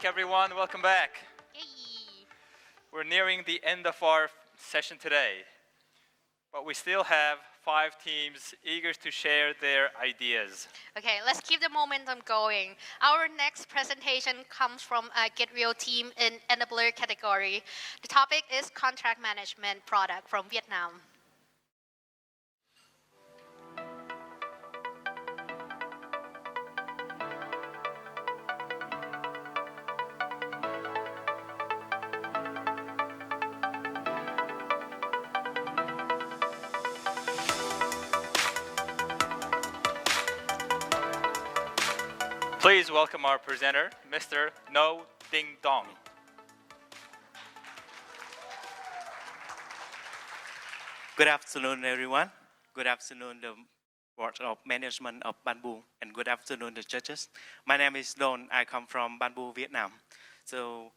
everyone. Welcome back. Yay. We're nearing the end of our session today, but we still have 5 teams eager to share their ideas. Okay, let's keep the momentum going. Our next presentation comes from a Get Real team in enabler category. The topic is contract management product from Vietnam. Please welcome our presenter, Mr. No Ding Dong. Good afternoon, everyone. Good afternoon, the Board of Management of Bamboo, and good afternoon, the judges. My name is Don. I come from Bamboo, Vietnam. So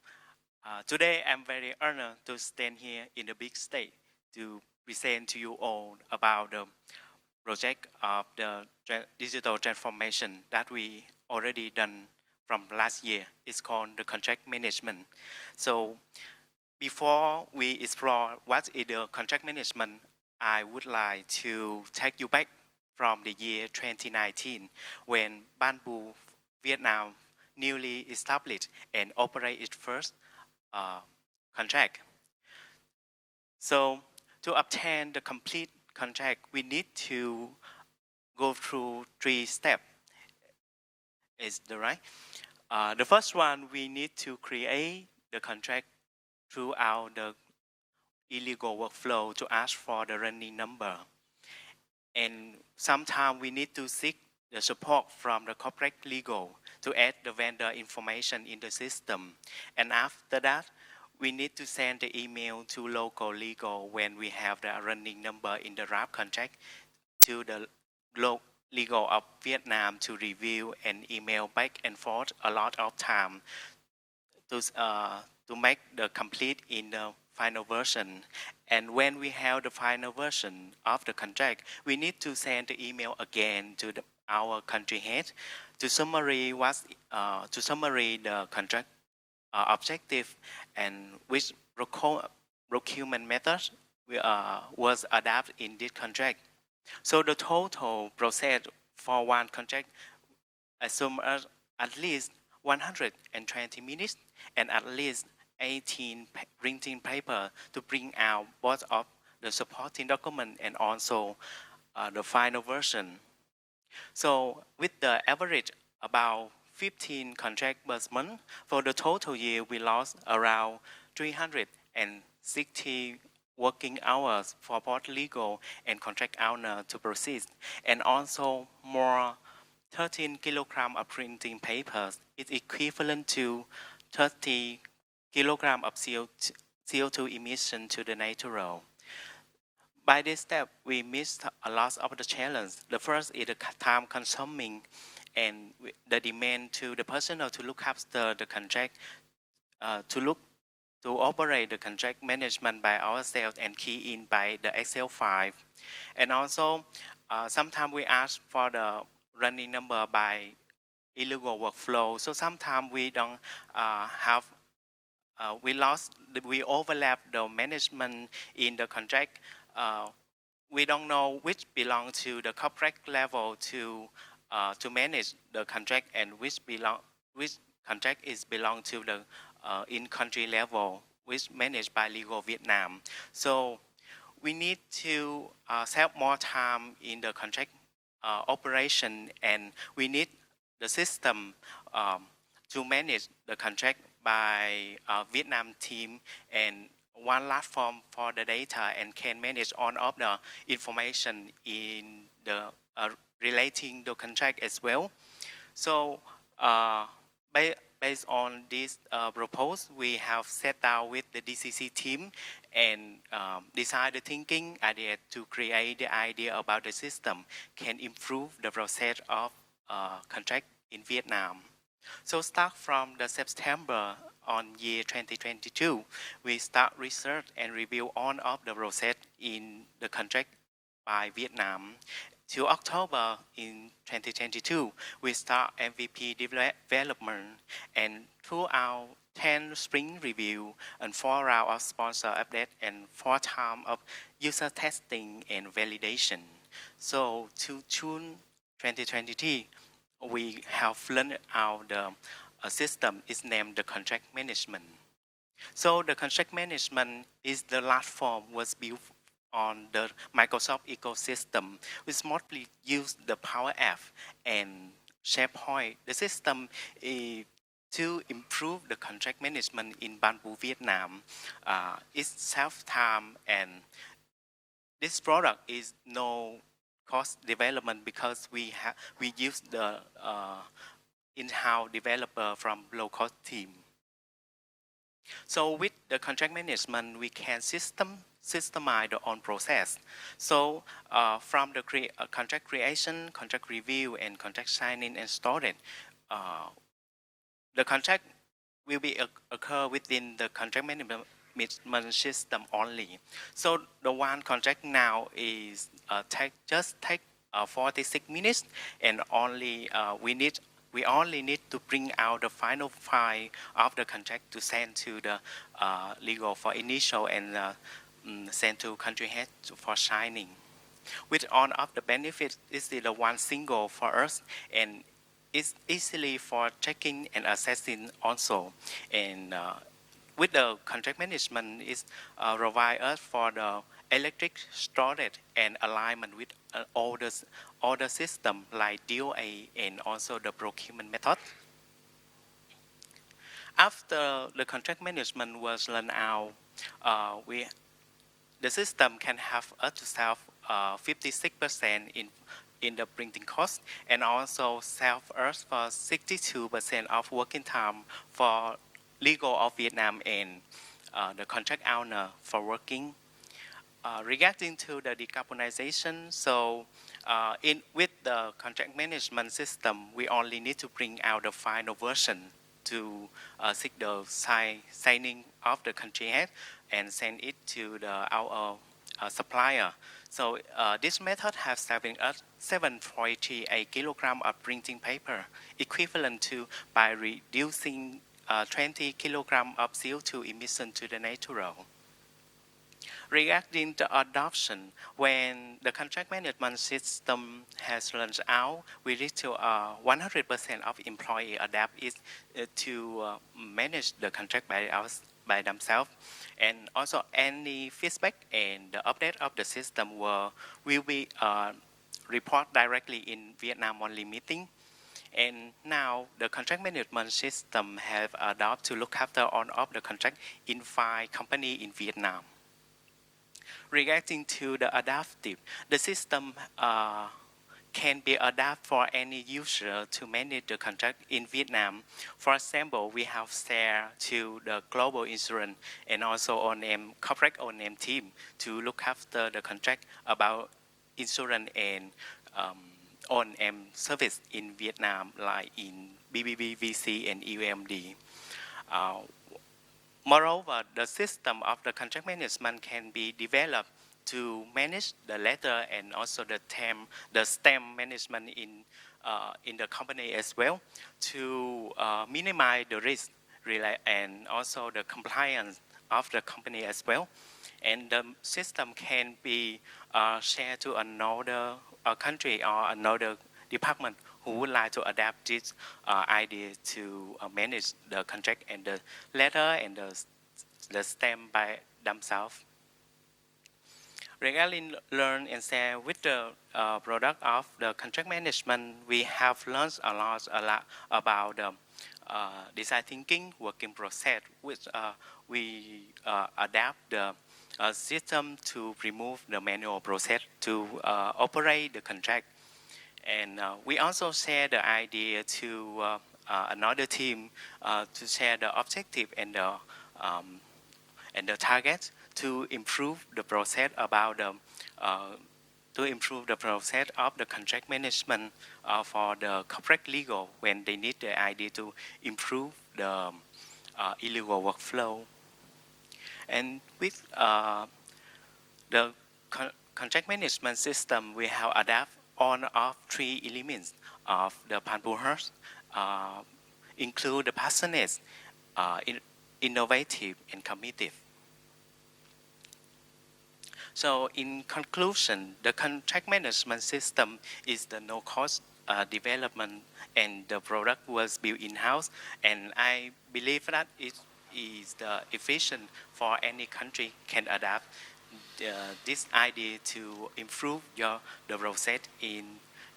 today, I'm very honored to stand here in the big stage to present to you all about the project of the digital transformation that we already done from last year. It's called the contract management. So before we explore what is the contract management, I would like to take you back from the year 2019 when Bamboo Vietnam newly established and operated its first contract. So to obtain the complete contract, we need to go through 3 steps. Is that right? The first one, we need to create the contract throughout the illegal workflow to ask for the running number. And sometimes we need to seek the support from the corporate legal to add the vendor information in the system. And after that, we need to send the email to local legal when we have the running number in the draft contract to the legal of Vietnam to review and email back and forth a lot of time to make the complete in the final version. And when we have the final version of the contract, we need to send the email again to our country head to summary the contract objective and which procurement methods was adapted in this contract. So the total process for one contract assumes at least 120 minutes and at least 18 printing paper to bring out both of the supporting document and also the final version. So with the average about 15 contract per month, for the total year we lost around 360 working hours for both legal and contract owner to proceed, and also more 13 kilograms of printing papers is equivalent to 30 kilograms of CO2 emission to the natural. By this step, we missed a lot of the challenge. The first is the time consuming and the demand to the personnel to look after the contract, to operate the contract management by ourselves and key in by the Excel file. And also, sometimes we ask for the running number by illegal workflow. So sometimes we don't we overlap the management in the contract. We don't know which belong to the corporate level to manage the contract and which contract is belong to the in-country level, which managed by Legal Vietnam. So we need to save more time in the contract operation, and we need the system to manage the contract by Vietnam team and one platform for the data and can manage all of the information in the relating the contract as well. So based on this proposal, we have sat down with the DCC team and decided the thinking idea to create the idea about the system can improve the process of contract in Vietnam. So start from the September on year 2022, we start research and review all of the process in the contract by Vietnam to October in 2022, we start MVP development, and throughout 10 spring review and 4 round of sponsor update and 4 time of user testing and validation. So to June 2023, we have learned out the system is named the contract management. So the contract management is the platform was built on the Microsoft ecosystem, which mostly use the Power App and SharePoint. The system is to improve the contract management in Bamboo, Vietnam. It's self-time, and this product is no cost development because we use the in-house developer from low-cost team. So with the contract management, we can systemize the own process. So from the contract creation, contract review, and contract signing and storage, the contract will be occur within the contract management system only. So the one contract now is just take 46 minutes, and only we only need to bring out the final file of the contract to send to the legal for initial and send to country head for signing. With all of the benefits, this is the one single for us, and it's easily for checking and assessing also. And with the contract management, is provide us for the electric storage and alignment with all the system like DOA and also the procurement method. After the contract management was run out, the system can have up to save 56% in the printing cost, and also save us for 62% of working time for legal of Vietnam and the contract owner for working. Regarding to the decarbonization, so with the contract management system, we only need to bring out the final version to seek the signing of the country head and send it to our supplier. So this method has saving us 7.38 kilogram of printing paper, equivalent to by reducing 20 kilogram of CO2 emission to the natural. Regarding the adoption, when the contract management system has launched out, we need to 100% of employee adapt it to manage the contract by themselves. And also any feedback and the update of the system will be report directly in Vietnam only meeting. And now the contract management system have adopted to look after all of the contract in 5 companies in Vietnam. Regarding to the adaptive, the system can be adapted for any user to manage the contract in Vietnam. For example, we have share to the global insurance and also O&M, corporate O&M team to look after the contract about insurance and O&M service in Vietnam, like in BBB, VC, and UMD. Moreover, the system of the contract management can be developed to manage the letter and also the stamp management in the company as well, to minimize the risk and also the compliance of the company as well. And the system can be shared to another country or another department who would like to adapt this idea to manage the contract and the letter and the stamp by themselves. Regarding learn and share with the product of the contract management, we have learned a lot about the design thinking working process, which we adapt the system to remove the manual process to operate the contract. And we also share the idea to another team to share the objective and the target to improve the process about the to improve the process of the contract management for the corporate legal when they need the idea to improve the illegal workflow. And with the contract management system, we have one of three elements of the Banbu Heart include the passionate, innovative, and committed. So in conclusion, the contract management system is the no-cost development, and the product was built in-house, and I believe that it is the efficient for any country can adapt this idea to improve the process in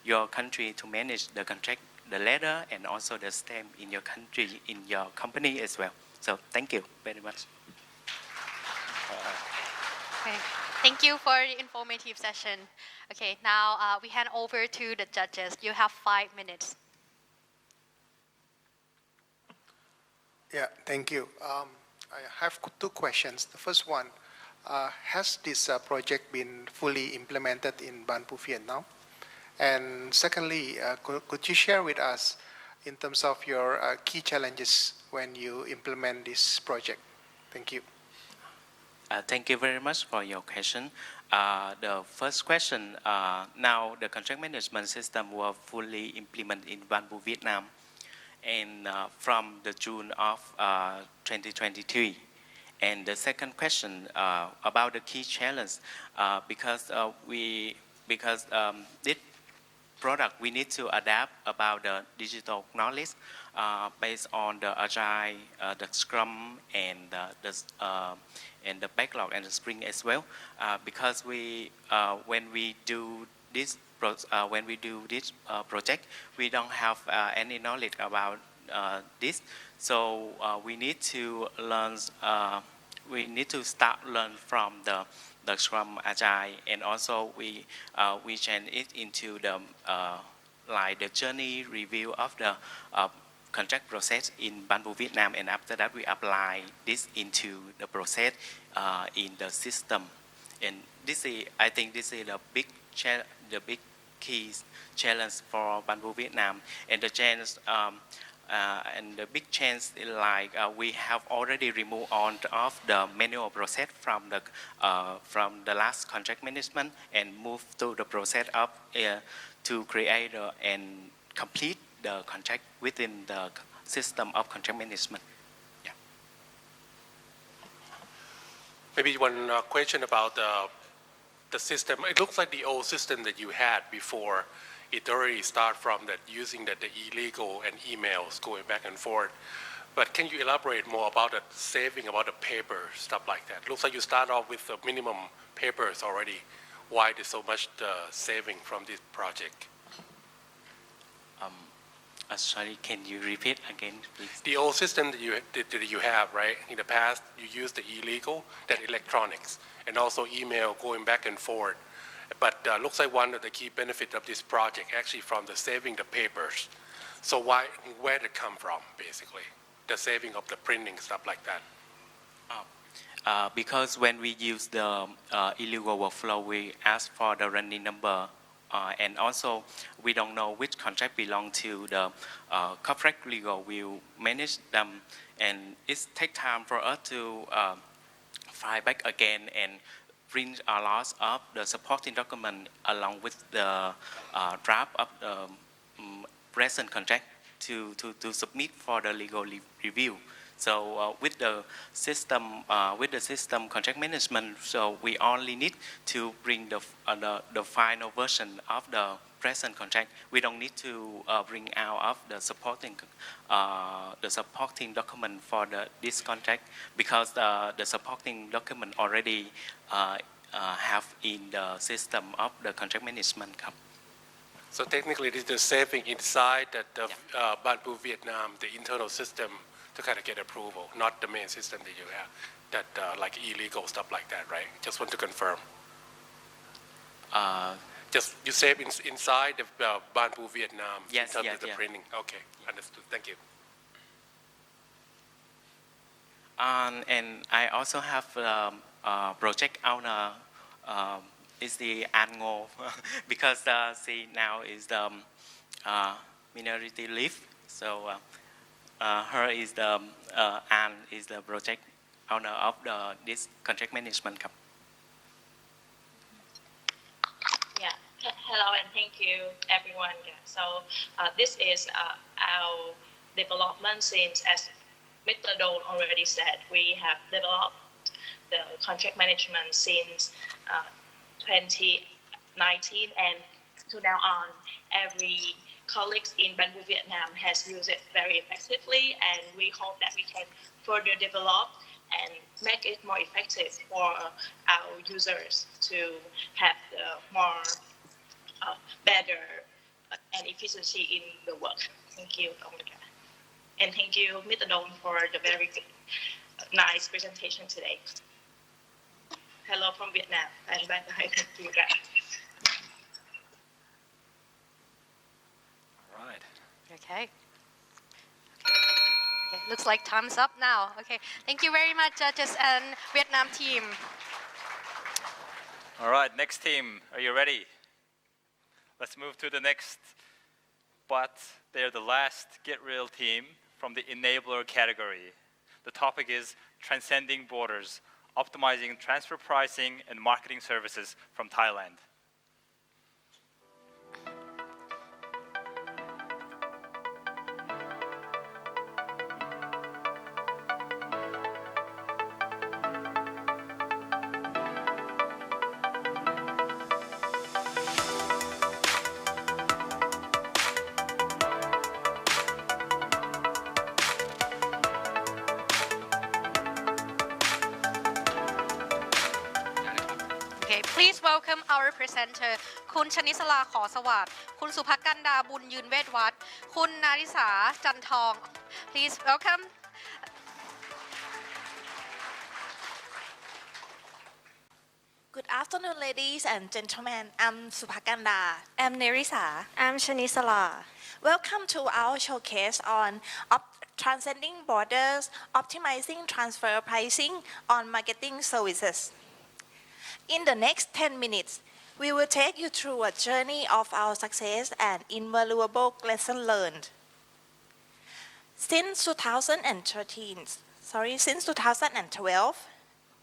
your country to manage the contract, the letter, and also the stamp in your country, in your company as well. So thank you very much. Okay. Thank you for the informative session. Okay, now we hand over to the judges. You have 5 minutes. Yeah, thank you. I have two questions. The first one, has this project been fully implemented in Banpu, Vietnam? And secondly, could you share with us in terms of your key challenges when you implement this project? Thank you. Thank you very much for your question. The first question, now the contract management system was fully implemented in Banbu, Vietnam, and from the June of 2023. And the second question about the key challenge, because this product we need to adapt about the digital knowledge based on the agile, the Scrum, and the backlog and the Spring as well. Because when we do this project, we don't have any knowledge about this, so we need to learn. We need to start learn from the Scrum Agile, and also we change it into the like the journey review of the contract process in Banbu, Vietnam, and after that we apply this into the process in the system. And I think this is the big key challenge for Banbu, Vietnam, and the change. And the big change is like we have already removed all of the manual process from the last contract management and moved to the process of to create and complete the contract within the system of contract management. Yeah. Maybe one question about the system. It looks like the old system that you had before. It already started from that using the illegal and emails going back and forth. But can you elaborate more about the saving, about the paper, stuff like that? Looks like you start off with the minimum papers already. Why there's so much saving from this project? Sorry, can you repeat again, please? The old system that you have, right? In the past, you used the illegal, that electronics, and also email going back and forth. But looks like one of the key benefits of this project actually from the saving the papers. So where did it come from, basically? The saving of the printing, stuff like that. Because when we use the illegal workflow, we ask for the running number, and also we don't know which contract belong to the corporate legal will manage them, and it takes time for us to file back again and print a lot of the supporting document along with the draft of the present contract to submit for the legal review. So with the system contract management, so we only need to bring the final version of the present contract. We don't need to bring out of the supporting document for this contract, because the supporting document already have in the system of the contract management. So technically, this is the saving inside that the Banbu Vietnam, the internal system, to kind of get approval, not the main system that you have, that like illegal stuff like that, right? Just want to confirm. Just you save inside the Banbu Vietnam in terms of the printing. Okay, understood. Thank you. And I also have a project owner. Is the Ango because she now is the minority leave. So her is the Anne is the project owner of this contract management. Yeah. Hello and thank you, everyone. Yeah. So this is our development since, as Mr. Don already said, we have developed the contract management since 2019, and to now on, every colleagues in Bamboo Vietnam has used it very effectively, and we hope that we can further develop and make it more effective for our users to have the more better and efficiency in the work. Thank you, Omega. And thank you, Mr. Don, for the very good, nice presentation today. Hello from Vietnam, and bye bye. Thank you, guys. All right. Okay. Okay, looks like time's up now. Okay, thank you very much, judges and Vietnam team. All right, next team, are you ready? Let's move to the next, but they're the last Get Real team from the enabler category. The topic is transcending borders, optimizing transfer pricing and marketing services from Thailand. Okay, please welcome our presenter คุณชนิสลาขอสวัสดิ์คุณสุภกันดาบุญยืนเวชวัฒน์คุณนาริสาจันทอง Please welcome. Good afternoon, ladies and gentlemen. I'm Supakanda. I'm Nerisa. I'm Shanisala. Welcome to our showcase on transcending borders, optimizing transfer pricing on marketing services. In the next 10 minutes, we will take you through a journey of our success and invaluable lessons learned. Since 2012,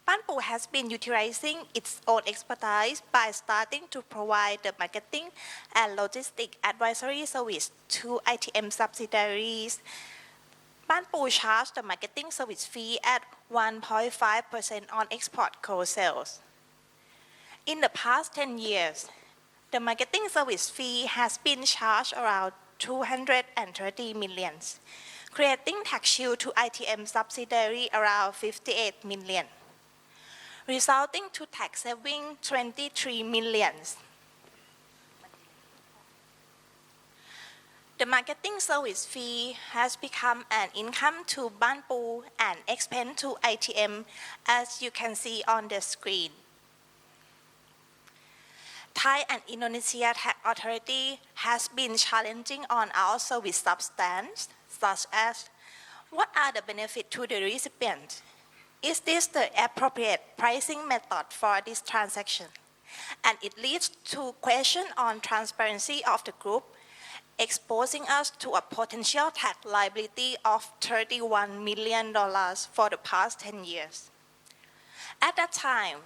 Banpu has been utilizing its own expertise by starting to provide the marketing and logistic advisory service to ITM subsidiaries. Banpu charged the marketing service fee at 1.5% on export coal sales. In the past 10 years, the marketing service fee has been charged around 230 million, creating tax shield to ITM subsidiary around 58 million, resulting to tax saving 23 million. The marketing service fee has become an income to Banpu and expense to ITM, as you can see on the screen. Thai and Indonesia tax authority has been challenging on our service substance, such as what are the benefits to the recipient? Is this the appropriate pricing method for this transaction? And it leads to question on transparency of the group, exposing us to a potential tax liability of $31 million for the past 10 years. At that time,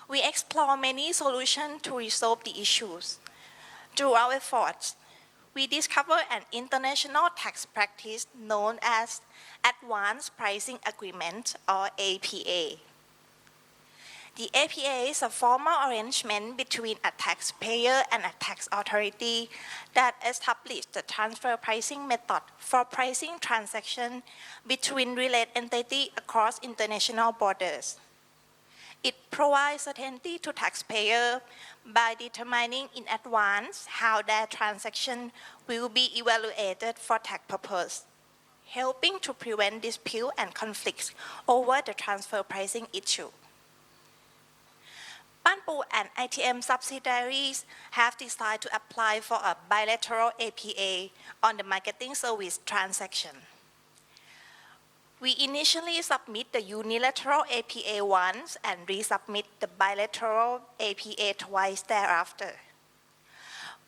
we explored many solutions to resolve the issues. Through our efforts, we discovered an international tax practice known as Advanced Pricing Agreement, or APA. The APA is a formal arrangement between a taxpayer and a tax authority that establishes the transfer pricing method for pricing transactions between related entities across international borders. It provides certainty to taxpayers by determining in advance how their transaction will be evaluated for tax purposes, helping to prevent dispute and conflicts over the transfer pricing issue. Banpu and ITM subsidiaries have decided to apply for a bilateral APA on the marketing service transaction. We initially submit the unilateral APA once and resubmit the bilateral APA twice thereafter.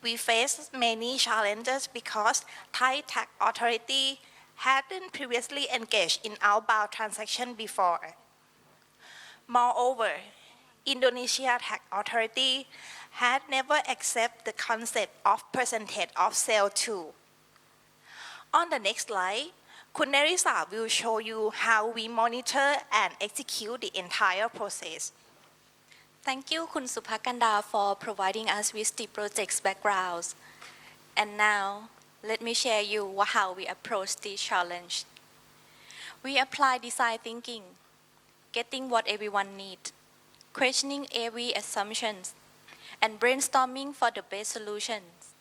We faced many challenges because Thai tax authority hadn't previously engaged in outbound transaction before. Moreover, Indonesia tax authority had never accepted the concept of percentage of sale too. On the next slide, Kun Nerissa will show you how we monitor and execute the entire process. Thank you, Kun Supakanda, for providing us with the project's backgrounds. And now, let me share you how we approach the challenge. We apply design thinking, getting what everyone needs, questioning every assumption, and brainstorming for the best solutions.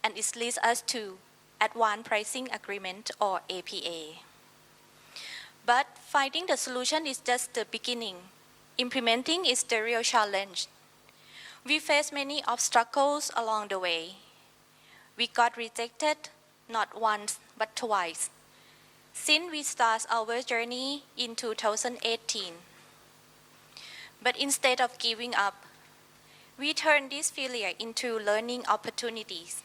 And it leads us to Advanced Pricing Agreement or APA. But finding the solution is just the beginning. Implementing is the real challenge. We face many obstacles along the way. We got rejected not once but twice since we started our journey in 2018. But instead of giving up, we turned this failure into learning opportunities,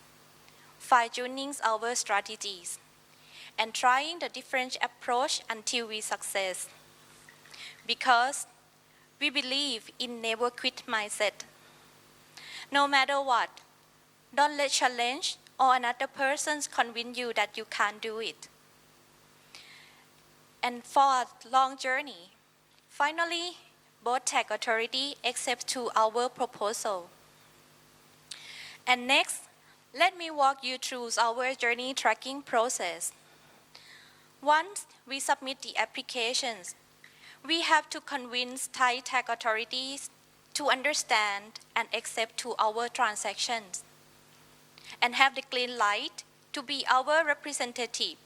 fine-tuning our strategies, and trying the different approach until we success. Because we believe in never quit mindset. No matter what, don't let challenge or another person convince you that you can't do it. And for a long journey, finally, both tax authority accept to our proposal. And next, let me walk you through our journey tracking process. Once we submit the applications, we have to convince Thai tax authorities to understand and accept to our transactions and have the green light to be our representative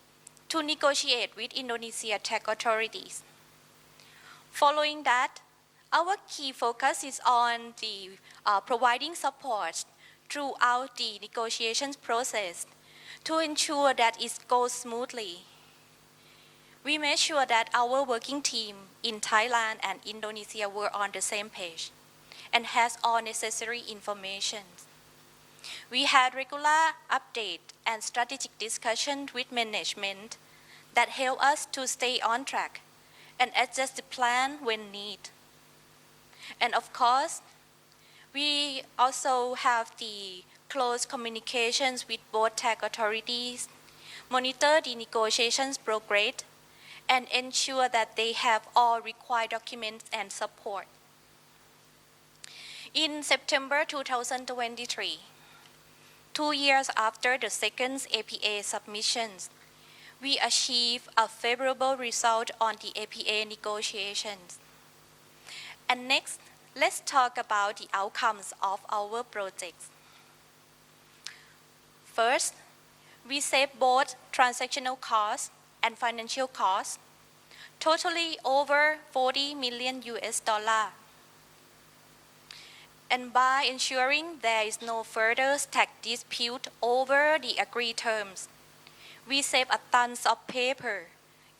to negotiate with Indonesia tax authorities. Following that, our key focus is on the providing support throughout the negotiations process to ensure that it goes smoothly. We made sure that our working team in Thailand and Indonesia were on the same page and has all necessary information. We had regular update and strategic discussion with management that help us to stay on track and adjust the plan when needed. And of course, we also have the close communications with both tax authorities, monitor the negotiations progress, and ensure that they have all required documents and support. In September 2023, 2 years after the second APA submissions, we achieved a favorable result on the APA negotiations. And next, let's talk about the outcomes of our projects. First, we saved both transactional costs and financial costs, totally over 40 million US dollar. And by ensuring there is no further tax dispute over the agreed terms, we save a tons of paper,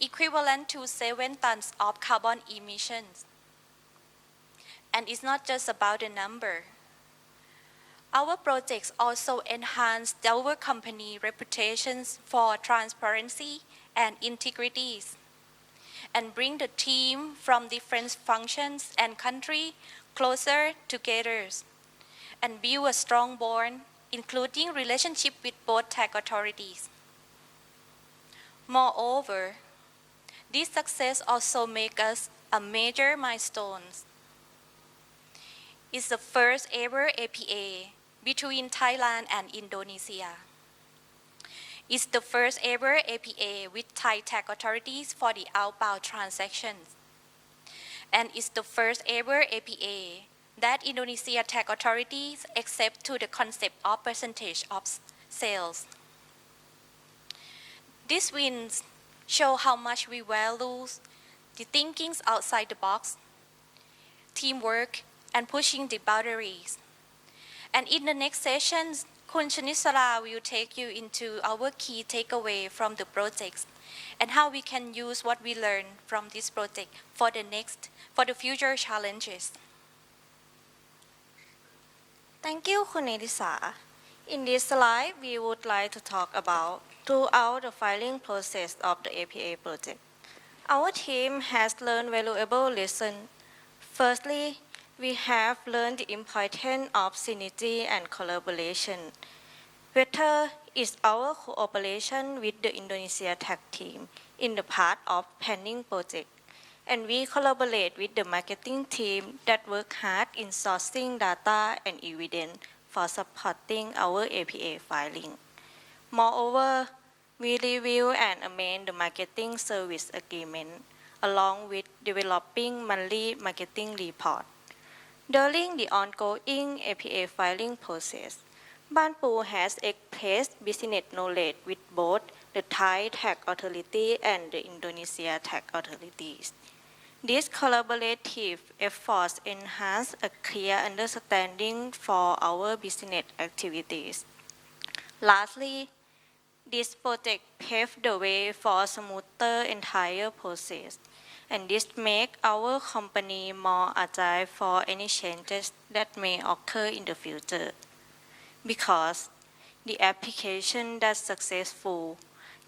equivalent to 7 tons of carbon emissions. And it's not just about the number. Our projects also enhance our company reputations for transparency and integrity, and bring the team from different functions and countries closer together, and build a strong bond, including relationship with both tax authorities. Moreover, this success also makes us a major milestone. It's the first ever APA between Thailand and Indonesia. It's the first ever APA with Thai tax authorities for the outbound transactions. And it's the first ever APA that Indonesia tax authorities accept to the concept of percentage of sales. These wins show how much we value the thinking outside the box, teamwork, and pushing the boundaries. And in the next sessions, Kun Chanisara will take you into our key takeaway from the projects and how we can use what we learned from this project for the future challenges. Thank you, Kun Nerissa. In this slide, we would like to talk about throughout the filing process of the APA project. Our team has learned valuable lessons. Firstly, we have learned the importance of synergy and collaboration. Whether it's our cooperation with the Indonesia tech team in the part of planning project, and we collaborate with the marketing team that work hard in sourcing data and evidence for supporting our APA filing. Moreover, we review and amend the marketing service agreement along with developing monthly marketing report. During the ongoing APA filing process, Banpu has expressed business knowledge with both the Thai tax authority and the Indonesia tax authorities. These collaborative efforts enhance a clear understanding for our business activities. Lastly, this project paved the way for a smoother entire process, and this makes our company more agile for any changes that may occur in the future. Because the application that's successful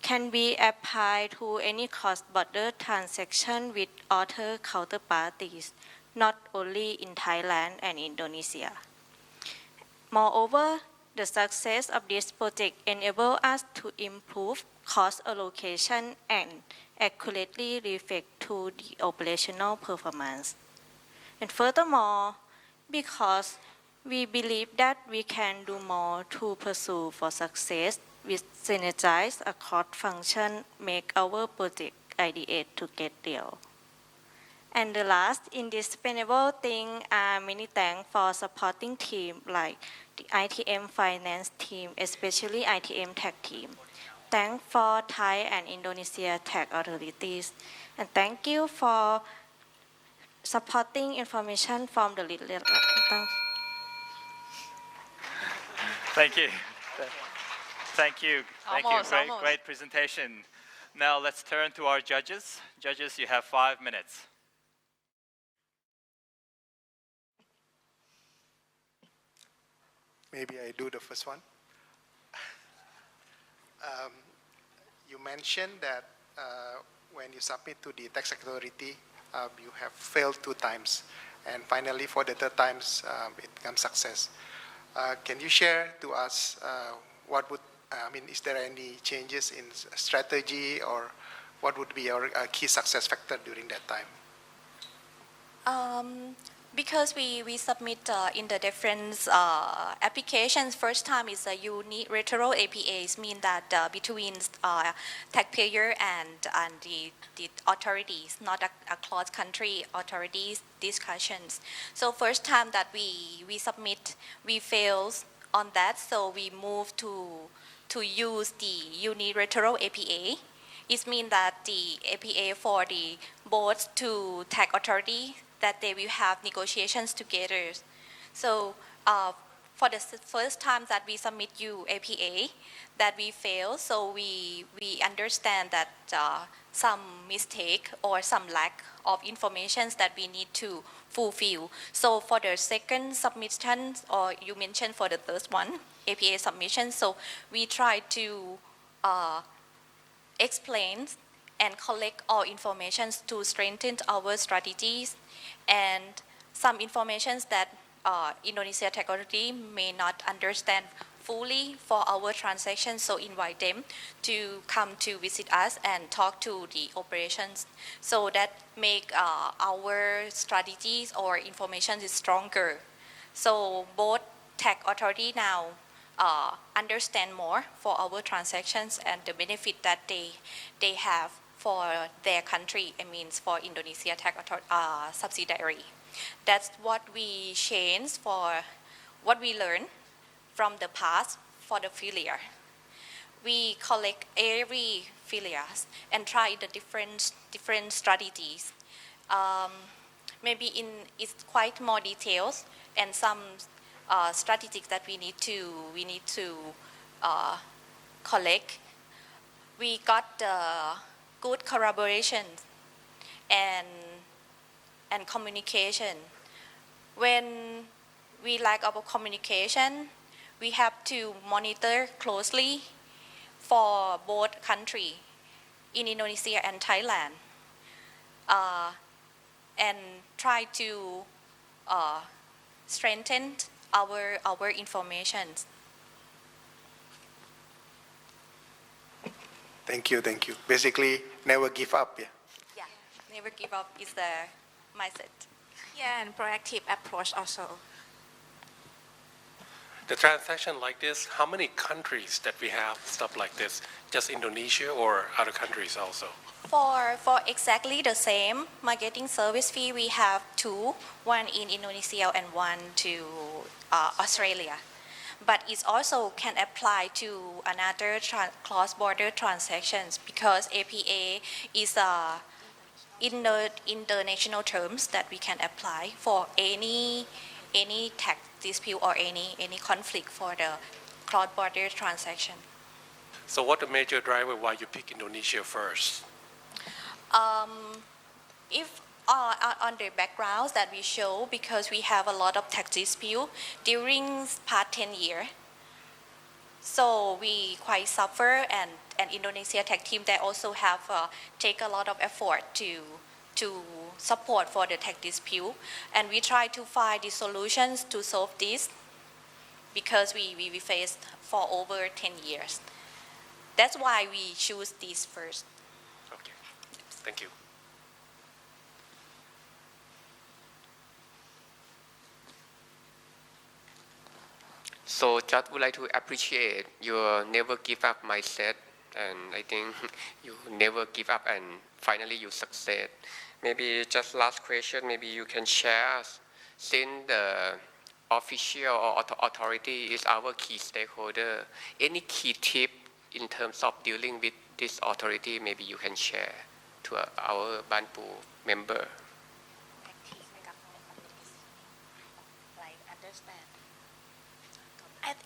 can be applied to any cross-border transaction with other counterparties, not only in Thailand and Indonesia. Moreover, the success of this project enables us to improve cost allocation and accurately reflect to the operational performance. And furthermore, because we believe that we can do more to pursue for success, we synergize across function, make our project ideate to get real. And the last indispensable thing are many thanks for supporting team like the ITM finance team, especially ITM tech team. Thanks for Thai and Indonesia tech authorities. And thank you for supporting information from the leader. Thank you. Thank you. Thank Almost, you. almost. Great presentation. Now let's turn to our judges. Judges, you have 5 minutes. Maybe I do the first one. You mentioned that when you submit to the tax authority, you have failed 2 times, and finally for the 3rd times, it becomes success. Can you share to us what would, is there any changes in strategy, or what would be your key success factor during that time? Because we submit in the different applications, first time is a unilateral APAs, mean that between taxpayer and the authorities, not across country authorities discussions. So first time that we submit, we fails on that, so we move to use the unilateral APA. It means that the APA for the both to tax authority, that they will have negotiations together. So for the first time that we submit APA, that we fail, so we understand that some mistake or some lack of information that we need to fulfill. So for the second submission, or you mentioned for the third one, APA submission, so we try to explain and collect all information to strengthen our strategies, and some information that Indonesia Tech Authority may not understand fully for our transactions, so invite them to come to visit us and talk to the operations, so that make our strategies or information is stronger. So both tech authority now understand more for our transactions and the benefit that they have for their country, for Indonesia tech subsidiary. That's what we change for what we learned from the past for the failure. We collect every failures and try the different strategies. Maybe it's quite more details and some strategies that we need to collect. We got good collaboration and communication. When we lack our communication, we have to monitor closely for both countries, in Indonesia and Thailand, and try to strengthen our information. Thank you, thank you. Basically, never give up. Yeah. Yeah, never give up is the mindset. Yeah, and proactive approach also. The transaction like this, how many countries that we have stuff like this? Just Indonesia or other countries also? For exactly the same marketing service fee, we have two, one in Indonesia and one to Australia. But it also can apply to another cross-border transactions because APA is a international terms that we can apply for any tax dispute or any conflict for the cross-border transaction. So what the major driver why you pick Indonesia first? If on the backgrounds that we show, because we have a lot of tax dispute during past 10 years, so we quite suffer, and Indonesia tech team they also have take a lot of effort to support for the tech dispute, and we try to find the solutions to solve this because we faced for over 10 years. That's why we choose this first. Okay, thank you. So just would like to appreciate your never give up mindset, and I think you never give up and finally you succeed. Maybe just last question, maybe you can share us, since the official or authority is our key stakeholder, any key tip in terms of dealing with this authority, maybe you can share to our Banpu member.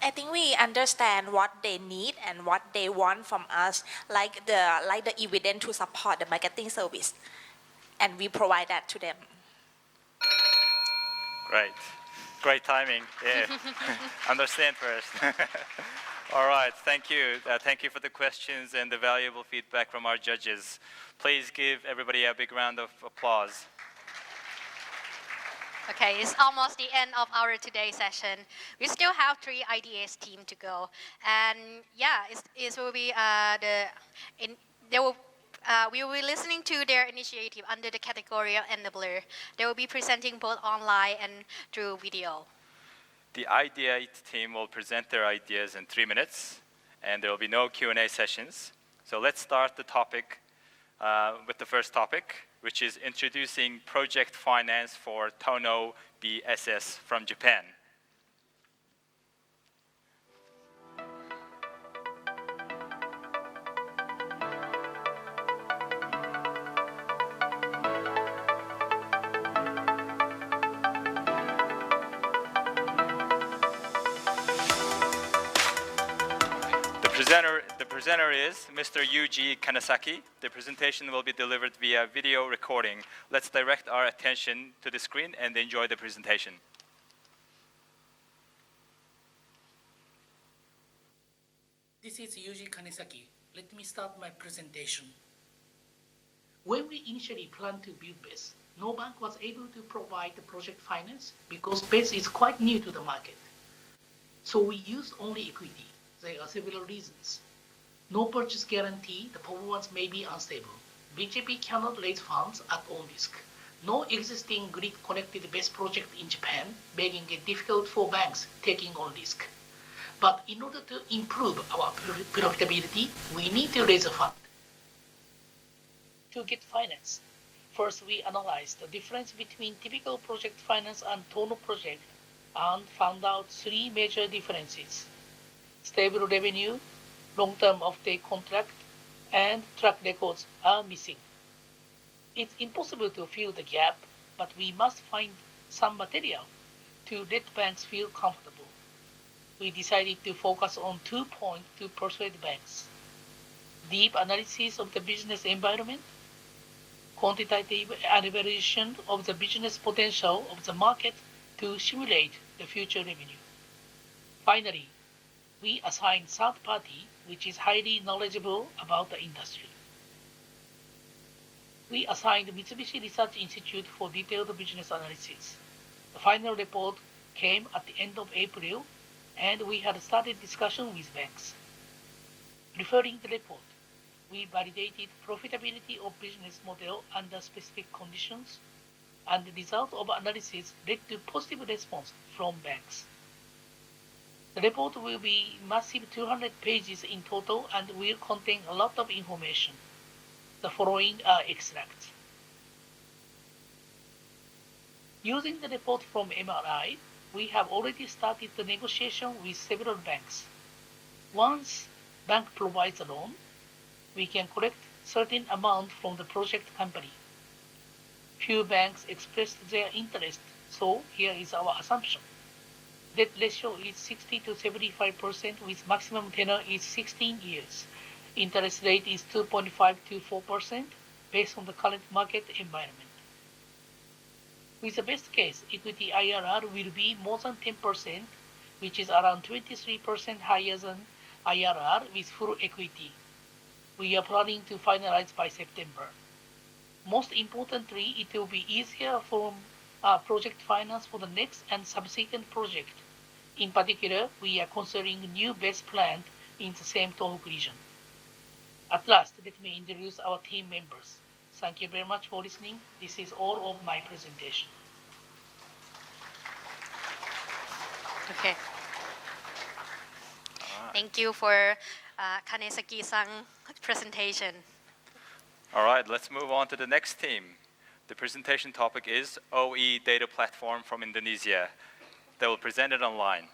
I think we understand what they need and what they want from us, like the evidence to support the marketing service, and we provide that to them. Great timing. Yeah. Understand first. All right. Thank you. Thank you for the questions and the valuable feedback from our judges. Please give everybody a big round of applause. Okay, it's almost the end of our today's session. We still have 3 IDS team to go, and yeah, it will be we will be listening to their initiative under the category of enabler. They will be presenting both online and through video. The Idea team will present their ideas in 3 minutes, and there will be no Q&A sessions. So let's start the topic with the first topic, which is introducing project finance for Tono BSS from Japan. The presenter is Mr. Yuji Kanasaki. The presentation will be delivered via video recording. Let's direct our attention to the screen and enjoy the presentation. This is Yuji Kanesaki. Let me start my presentation. When we initially planned to build BES, no bank was able to provide the project finance because BES is quite new to the market. So we used only equity. There are several reasons. No purchase guarantee, the performance may be unstable. BJP cannot raise funds at all risk. No existing grid-connected BES project in Japan, making it difficult for banks taking on risk. But in order to improve our profitability, we need to raise a fund. To get finance, first we analyzed the difference between typical project finance and Tono project and found out 3 major differences. Stable revenue, long-term offtake contract, and track records are missing. It's impossible to fill the gap, but we must find some material to let banks feel comfortable. We decided to focus on 2 points to persuade banks. Deep analysis of the business environment, quantitative evaluation of the business potential of the market to simulate the future revenue. Finally, we assigned third party which is highly knowledgeable about the industry. We assigned Mitsubishi Research Institute for detailed business analysis. The final report came at the end of April, and we had started discussion with banks. Referring the report, we validated profitability of business model under specific conditions, and the result of analysis led to positive response from banks. The report will be massive 200 pages in total and will contain a lot of information. The following are extracts. Using the report from MRI, we have already started the negotiation with several banks. Once bank provides a loan, we can collect certain amount from the project company. Few banks expressed their interest, so here is our assumption. Debt ratio is 60 to 75% with maximum tenor is 16 years. Interest rate is 2.5 to 4% based on the current market environment. With the best case, equity IRR will be more than 10%, which is around 23% higher than IRR with full equity. We are planning to finalize by September. Most importantly, it will be easier for project finance for the next and subsequent project. In particular, we are considering new base plant in the same Tohoku region. At last, let me introduce our team members. Thank you very much for listening. This is all of my presentation. Okay. Thank you for Kanesaki-san presentation. All right, let's move on to the next team. The presentation topic is OE Data Platform from Indonesia. They will present it online.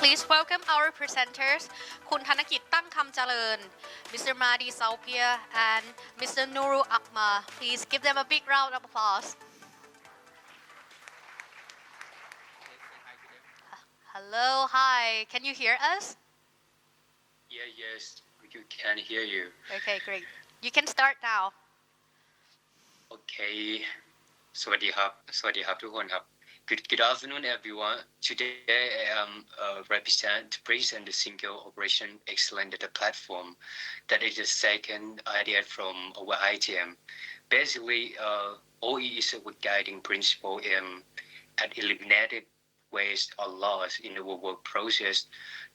Please welcome our presenters, คุณธนกิจตั้งคำเจริญ Mr. Mahdi Saupia and Mr. Nurul Akma. Please give them a big round of applause. Hello, hi. Can you hear us? Yes, we can hear you. Okay, great. You can start now. Okay. สวัสดีครับทุกคนครับ Good afternoon, everyone. Today I am to present the single operation excellent data platform that is the second idea from our ITM. Basically, OE is a guiding principle at eliminating waste or loss in our work process.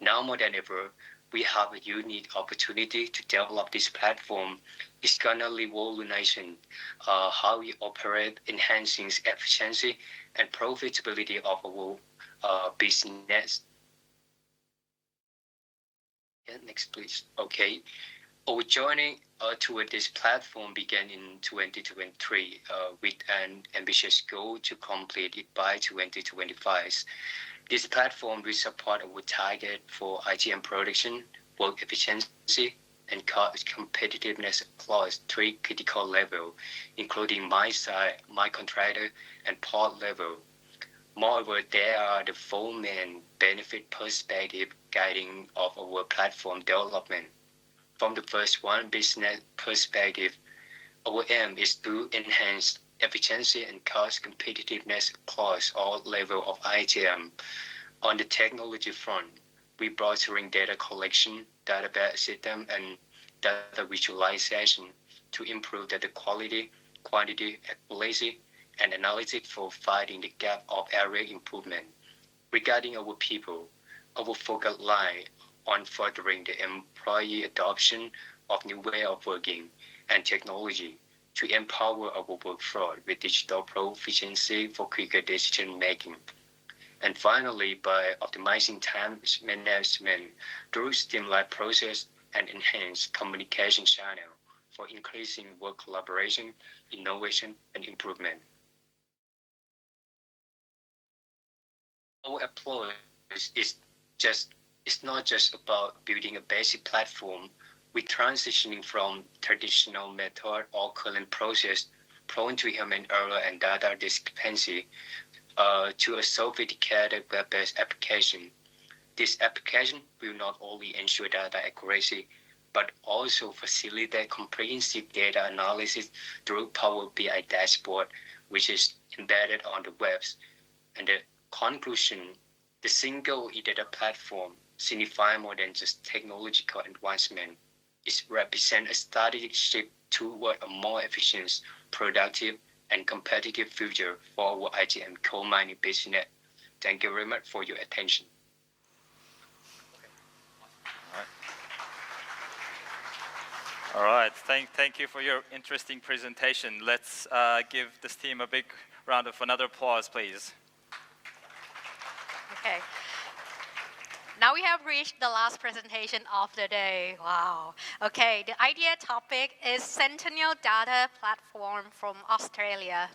Now more than ever, we have a unique opportunity to develop this platform. It's gonna revolutionize how we operate, enhancing efficiency and profitability of our business. Yeah, next, please. Okay. Our journey toward this platform began in 2023 with an ambitious goal to complete it by 2025. This platform will support our target for ITM production, work efficiency, and cost competitiveness across 3 critical levels, including mine site, mine contractor, and port level. Moreover, there are the 4 main benefit perspective guiding of our platform development. From the first one, business perspective, our aim is to enhance efficiency and cost competitiveness across all levels of ITM. On the technology front, we brought in data collection, database system, and data visualization to improve data quality, quantity, accuracy, and analytics for finding the gap of area improvement. Regarding our people, our focus lies on furthering the employee adoption of new way of working and technology to empower our workforce with digital proficiency for quicker decision making. And finally, by optimizing time management through streamlined process and enhanced communication channel for increasing work collaboration, innovation, and improvement. Our approach is not just about building a basic platform. We're transitioning from traditional method or current process prone to human error and data discrepancy to a sophisticated web-based application. This application will not only ensure data accuracy, but also facilitate comprehensive data analysis through Power BI dashboard, which is embedded on the webs. And the conclusion, the single e-data platform signifies more than just technological advancement. It represents a strategic shift toward a more efficient, productive, and competitive future for our IGM coal mining business. Thank you very much for your attention. All right, thank you for your interesting presentation. Let's give this team a big round of another applause, please. Okay. Now we have reached the last presentation of the day. Wow. Okay, the idea topic is Centennial Data Platform from Australia.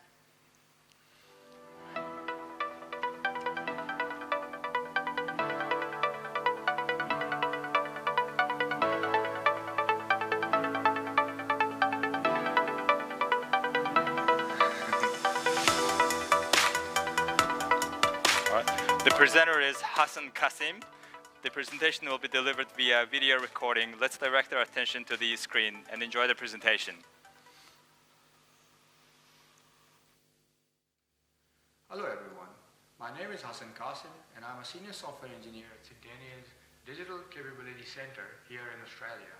The presenter is Hassan Kasim. The presentation will be delivered via video recording. Let's direct our attention to the screen and enjoy the presentation. Hello everyone, my name is Hassan Kasim and I'm a senior software engineer at Centennial's Digital Capability Center here in Australia.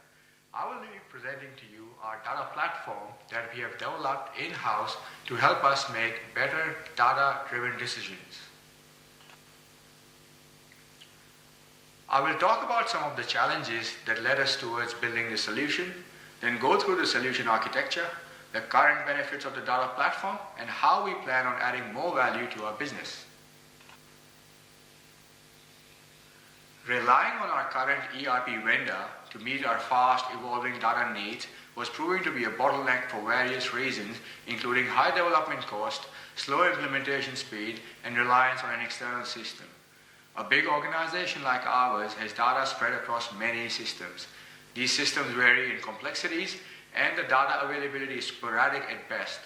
I will be presenting to you our data platform that we have developed in-house to help us make better data-driven decisions. I will talk about some of the challenges that led us towards building the solution, then go through the solution architecture, the current benefits of the data platform, and how we plan on adding more value to our business. Relying on our current ERP vendor to meet our fast evolving data needs was proving to be a bottleneck for various reasons, including high development cost, slow implementation speed, and reliance on an external system. A big organization like ours has data spread across many systems. These systems vary in complexities and the data availability is sporadic at best.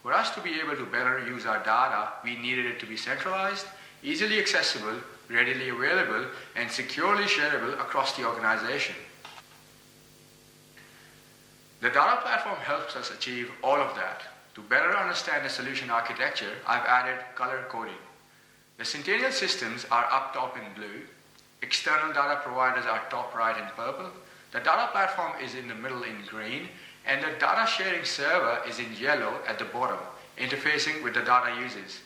For us to be able to better use our data, we needed it to be centralized, easily accessible, readily available, and securely shareable across the organization. The data platform helps us achieve all of that. To better understand the solution architecture, I've added color coding. The Centennial systems are up top in blue, external data providers are top right in purple, the data platform is in the middle in green, and the data sharing server is in yellow at the bottom, interfacing with the data users.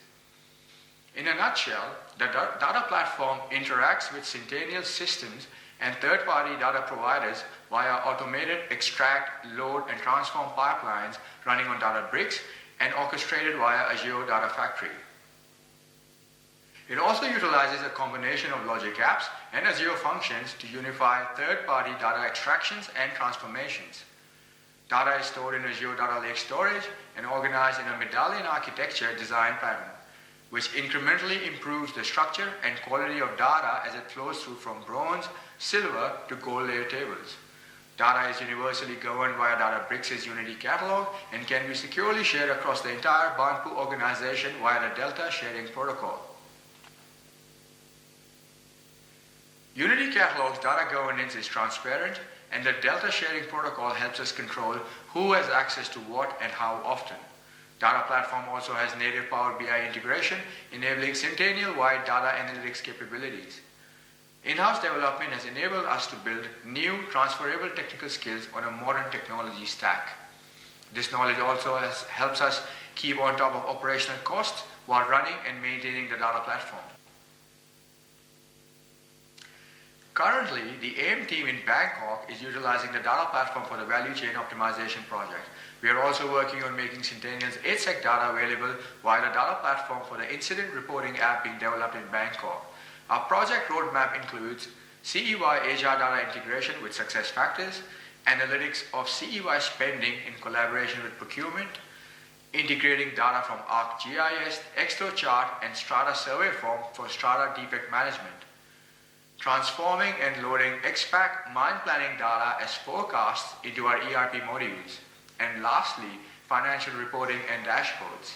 In a nutshell, the data platform interacts with Centennial systems and third-party data providers via automated extract, load, and transform pipelines running on Databricks and orchestrated via Azure Data Factory. It also utilizes a combination of logic apps and Azure functions to unify third-party data extractions and transformations. Data is stored in Azure Data Lake storage and organized in a medallion architecture design pattern, which incrementally improves the structure and quality of data as it flows through from bronze, silver to gold layer tables. Data is universally governed via Databricks' Unity catalog and can be securely shared across the entire Banpu organization via the Delta sharing protocol. Unity Catalog's data governance is transparent, and the Delta sharing protocol helps us control who has access to what and how often. Data Platform also has native Power BI integration, enabling Centennial-wide data analytics capabilities. In-house development has enabled us to build new, transferable technical skills on a modern technology stack. This knowledge also helps us keep on top of operational costs while running and maintaining the data platform. Currently, the AIM team in Bangkok is utilizing the data platform for the value chain optimization project. We are also working on making Centennial's 8sec data available via the data platform for the incident reporting app being developed in Bangkok. Our project roadmap includes CEY Asia data integration with SuccessFactors, analytics of CEY spending in collaboration with procurement, integrating data from ArcGIS, ExtoChart, and Strata survey form for Strata defect management, transforming and loading XPack mine planning data as forecasts into our ERP modules, and lastly, financial reporting and dashboards.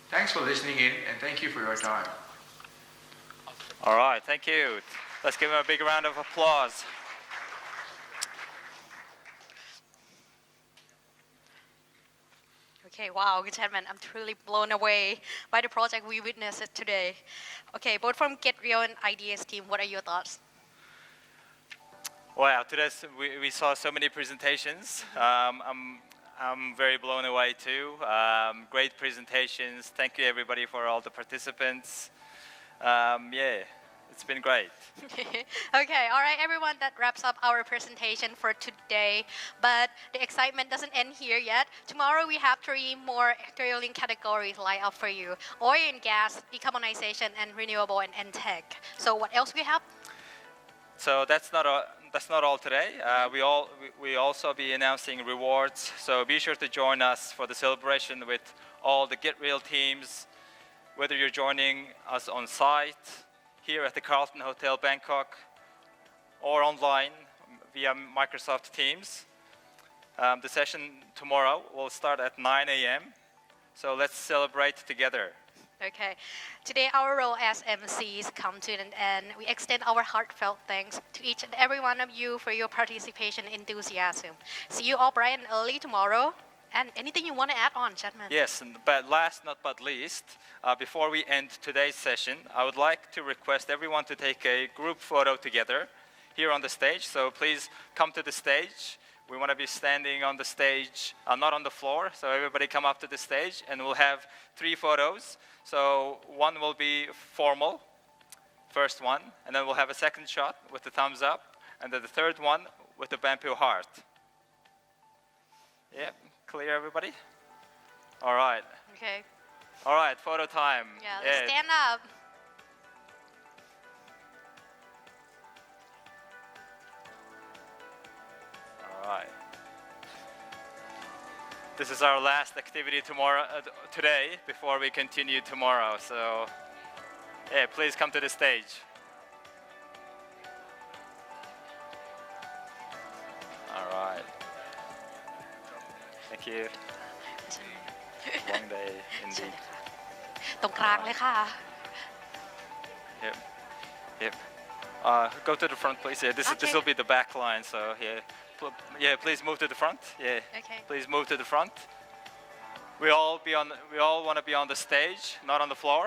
Thanks for listening in, and thank you for your time. All right, thank you. Let's give him a big round of applause. Okay, wow, gentlemen, I'm truly blown away by the project we witnessed today. Okay, both from Get Real and IDS team, what are your thoughts? Wow, today we saw so many presentations. I'm very blown away too. Great presentations. Thank you everybody for all the participants. Yeah, it's been great. Okay, all right, everyone, that wraps up our presentation for today. But the excitement doesn't end here yet. Tomorrow we have 3 more thrilling categories lined up for you: oil and gas, decarbonization, and renewable and tech. So what else we have? So that's not all today. We also be announcing rewards. So be sure to join us for the celebration with all the Get Real teams, whether you're joining us on site here at the Carlton Hotel Bangkok or online via Microsoft Teams. The session tomorrow will start at 9 a.m. So let's celebrate together. Okay. Today, our role as MCs come to an end. We extend our heartfelt thanks to each and every one of you for your participation and enthusiasm. See you all bright and early tomorrow. And anything you want to add on, gentlemen? Yes, but last not but least, before we end today's session, I would like to request everyone to take a group photo together here on the stage. So please come to the stage. We want to be standing on the stage, not on the floor. So everybody come up to the stage, and we'll have 3 photos. So one will be formal, first one, and then we'll have a second shot with the thumbs up, and then the third one with the bamboo heart. Yeah, clear everybody? All right. Okay. All right, photo time. Yeah, let's stand up. All right. This is our last activity today before we continue tomorrow. So, yeah, please come to the stage. All right. Thank you. Long day indeed. ตรงกลางเลยค่ะ Yep. Yep. Go to the front, please. Yeah, this will be the back line. So yeah, please move to the front. Yeah. Okay. Please move to the front. We all want to be on the stage, not on the floor.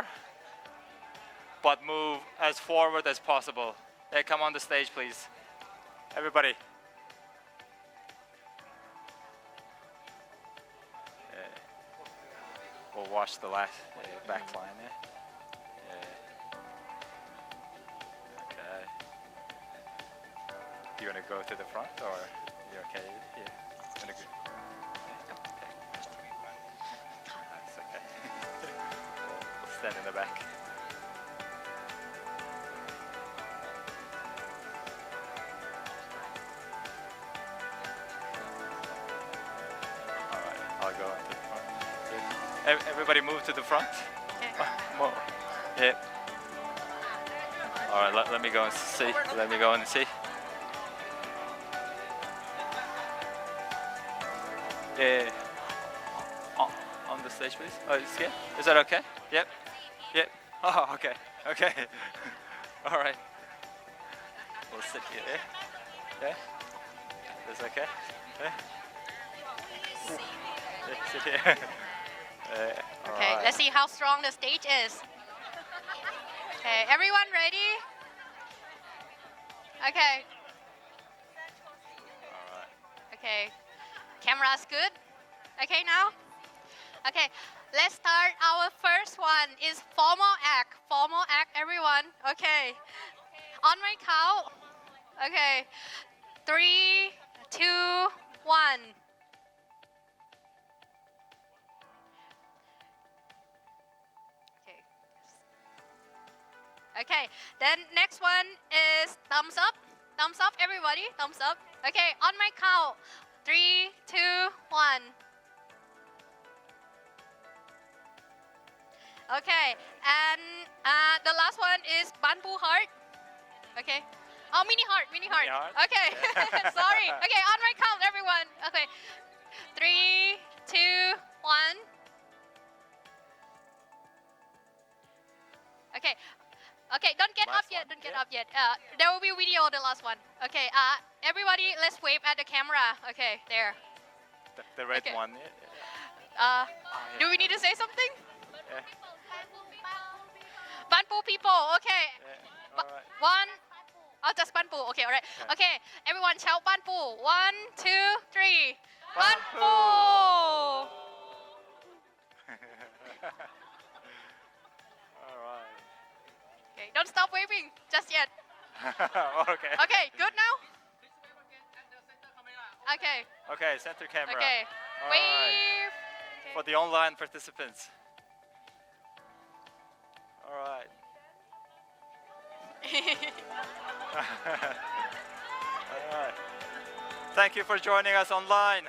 But move as forward as possible. Hey, come on the stage, please. Everybody. Yeah. We'll watch the last back line. Yeah. Okay. You want to go to the front, or you okay here? Wanna go? Okay. That's okay. We'll stand in the back. All right, I'll go into the front. Everybody move to the front. More. Yeah. All right, let me go and see. Let me go and see. Yeah. On the stage, please. Oh, it's here. Is that okay? Yep. Yep. Oh, okay. Okay. All right. We'll sit here. Yeah. Yeah. Is okay? Yeah. Yeah, sit here. Okay, let's see how strong the stage is. Okay, everyone ready? Okay. All right. Okay. Camera's good? Okay now? Okay, let's start. Our first one is formal act. Formal act, everyone. Okay. On my count. Okay. 3, 2, 1. Okay. Okay, then next one is thumbs up. Thumbs up, everybody. Thumbs up. Okay, on my count. 3, 2, 1. Okay, and the last one is bamboo heart. Okay. Oh, mini heart, mini heart. Mini heart? Okay, sorry. Okay, on my count, everyone. Okay, 3, 2, 1. Okay. Okay, don't get up Last yet. one, Don't get yeah. up yet. There will be video, the last one. Okay. Everybody, let's wave at the camera. Okay, there. The red Okay. one. Do we need to say something? Yeah. Banpu people. Okay. Yeah. All right. One. Oh, just Banpu. Okay, all right. Okay. Okay, everyone shout Banpu. 1, 2, 3. Banpu. Banpu. All right. Okay, don't stop waving just yet. Okay. Okay, good now? Okay, Okay, center camera. okay. All right. Wave. For the online participants. All right. All right. Thank you for joining us online.